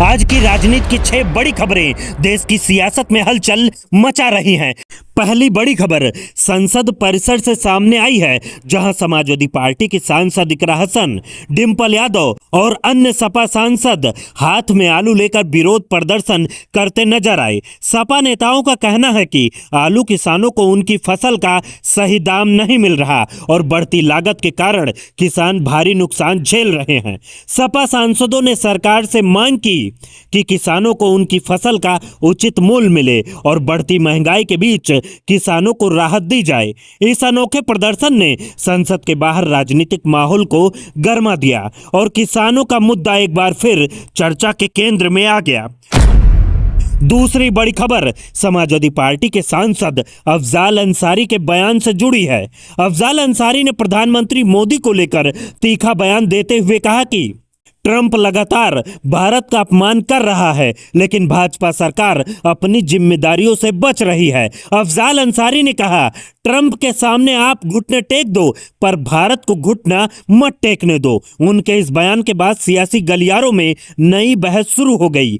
आज की राजनीति की 6 बड़ी खबरें देश की सियासत में हलचल मचा रही हैं। पहली बड़ी खबर संसद परिसर से सामने आई है, जहां समाजवादी पार्टी की सांसद इकरा हसन, डिंपल यादव और अन्य सपा सांसद हाथ में आलू लेकर विरोध प्रदर्शन करते नजर आए। सपा नेताओं का कहना है कि आलू किसानों को उनकी फसल का सही दाम नहीं मिल रहा और बढ़ती लागत के कारण किसान भारी नुकसान झेल रहे हैं। सपा सांसदों ने सरकार से मांग की कि किसानों को उनकी फसल का उचित मूल्य मिले और बढ़ती महंगाई के बीच किसानों को राहत दी जाए। इस अनोखे प्रदर्शन ने संसद के बाहर राजनीतिक माहौल को गरमा दिया और किसानों का मुद्दा एक बार फिर चर्चा के केंद्र में आ गया। दूसरी बड़ी खबर समाजवादी पार्टी के सांसद अफजाल अंसारी के बयान से जुड़ी है। अफजाल अंसारी ने प्रधानमंत्री मोदी को लेकर तीखा बयान देते हुए कहा कि ट्रंप लगातार भारत का अपमान कर रहा है, लेकिन भाजपा सरकार अपनी जिम्मेदारियों से बच रही है। अफजाल अंसारी ने कहा, ट्रंप के सामने आप घुटने टेक दो, पर भारत को घुटना मत टेकने दो। उनके इस बयान के बाद सियासी गलियारों में नई बहस शुरू हो गई।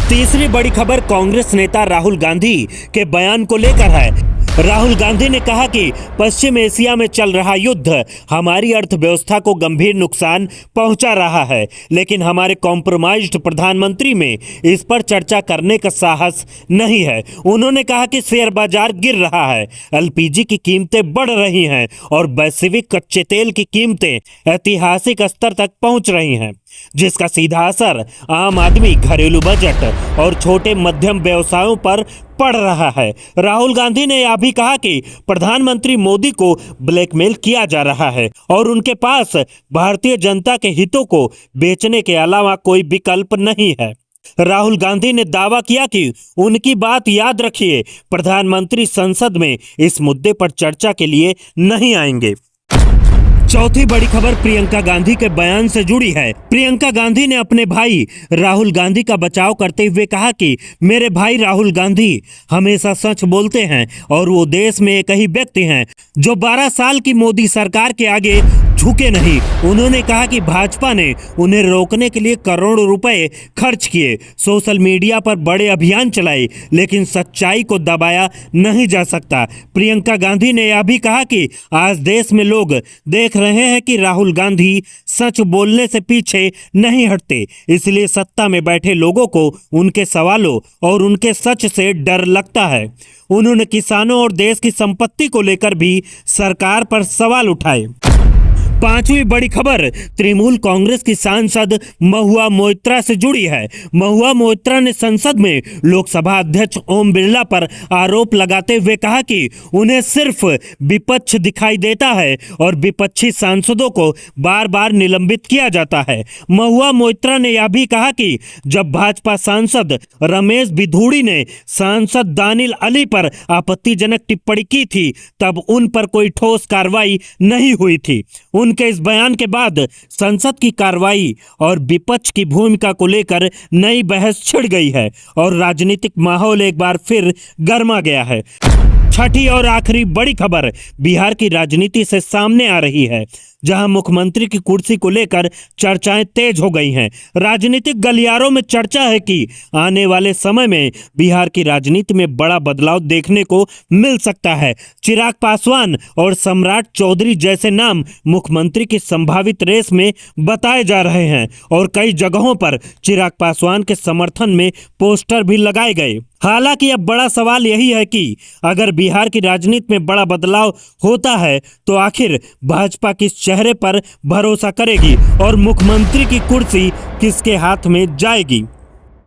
तीसरी बड़ी खबर कांग्रेस नेता राहुल गांधी के बयान को लेकर है। राहुल गांधी ने कहा कि पश्चिम एशिया में चल रहा युद्ध हमारी अर्थव्यवस्था को गंभीर नुकसान पहुंचा रहा है, लेकिन हमारे कॉम्प्रोमाइज्ड प्रधानमंत्री में इस पर चर्चा करने का साहस नहीं है। उन्होंने कहा कि शेयर बाजार गिर रहा है, एलपीजी की कीमतें बढ़ रही हैं और वैश्विक कच्चे तेल की कीमतें ऐतिहासिक स्तर तक पहुंच रही हैं, जिसका सीधा असर आम आदमी, घरेलू बजट और छोटे मध्यम व्यवसायों पर पड़ रहा है। राहुल गांधी ने यह भी कहा कि प्रधानमंत्री मोदी को ब्लैकमेल किया जा रहा है और उनके पास भारतीय जनता के हितों को बेचने के अलावा कोई विकल्प नहीं है। राहुल गांधी ने दावा किया कि उनकी बात याद रखिए, प्रधानमंत्री संसद में इस मुद्दे पर चर्चा के लिए नहीं आएंगे। चौथी बड़ी खबर प्रियंका गांधी के बयान से जुड़ी है। प्रियंका गांधी ने अपने भाई राहुल गांधी का बचाव करते हुए कहा कि मेरे भाई राहुल गांधी हमेशा सच बोलते हैं और वो देश में एक ही व्यक्ति हैं जो 12 साल की मोदी सरकार के आगे झुके नहीं। उन्होंने कहा कि भाजपा ने उन्हें रोकने के लिए करोड़ों रुपए खर्च किए, सोशल मीडिया पर बड़े अभियान चलाए, लेकिन सच्चाई को दबाया नहीं जा सकता। प्रियंका गांधी ने यह भी कहा कि आज देश में लोग देख रहे हैं कि राहुल गांधी सच बोलने से पीछे नहीं हटते, इसलिए सत्ता में बैठे लोगों को उनके सवालों और उनके सच से डर लगता है। उन्होंने किसानों और देश की संपत्ति को लेकर भी सरकार पर सवाल उठाए। पांचवी बड़ी खबर तृणमूल कांग्रेस की सांसद महुआ मोइत्रा से जुड़ी है। महुआ मोइत्रा ने संसद में लोकसभा अध्यक्ष ओम बिरला पर आरोप लगाते हुए कहा कि उन्हें सिर्फ विपक्ष दिखाई देता है और विपक्षी सांसदों को बार बार निलंबित किया जाता है। महुआ मोइत्रा ने यह भी कहा कि जब भाजपा सांसद रमेश बिधूड़ी ने सांसद दानिल अली पर आपत्तिजनक टिप्पणी की थी, तब उन पर कोई ठोस कार्रवाई नहीं हुई थी। उनके इस बयान के बाद संसद की कार्रवाई और विपक्ष की भूमिका को लेकर नई बहस छिड़ गई है और राजनीतिक माहौल एक बार फिर गर्मा गया है। छठी और आखिरी बड़ी खबर बिहार की राजनीति से सामने आ रही है, जहां मुख्यमंत्री की कुर्सी को लेकर चर्चाएं तेज हो गई हैं। राजनीतिक गलियारों में चर्चा है कि आने वाले समय में बिहार की राजनीति में बड़ा बदलाव देखने को मिल सकता है। चिराग पासवान और सम्राट चौधरी जैसे नाम मुख्यमंत्री की संभावित रेस में बताए जा रहे हैं और कई जगहों पर चिराग पासवान के समर्थन में पोस्टर भी लगाए गए। हालांकि अब बड़ा सवाल यही है कि अगर बिहार की राजनीति में बड़ा बदलाव होता है तो आखिर भाजपा किस चेहरे पर भरोसा करेगी और मुख्यमंत्री की कुर्सी किसके हाथ में जाएगी।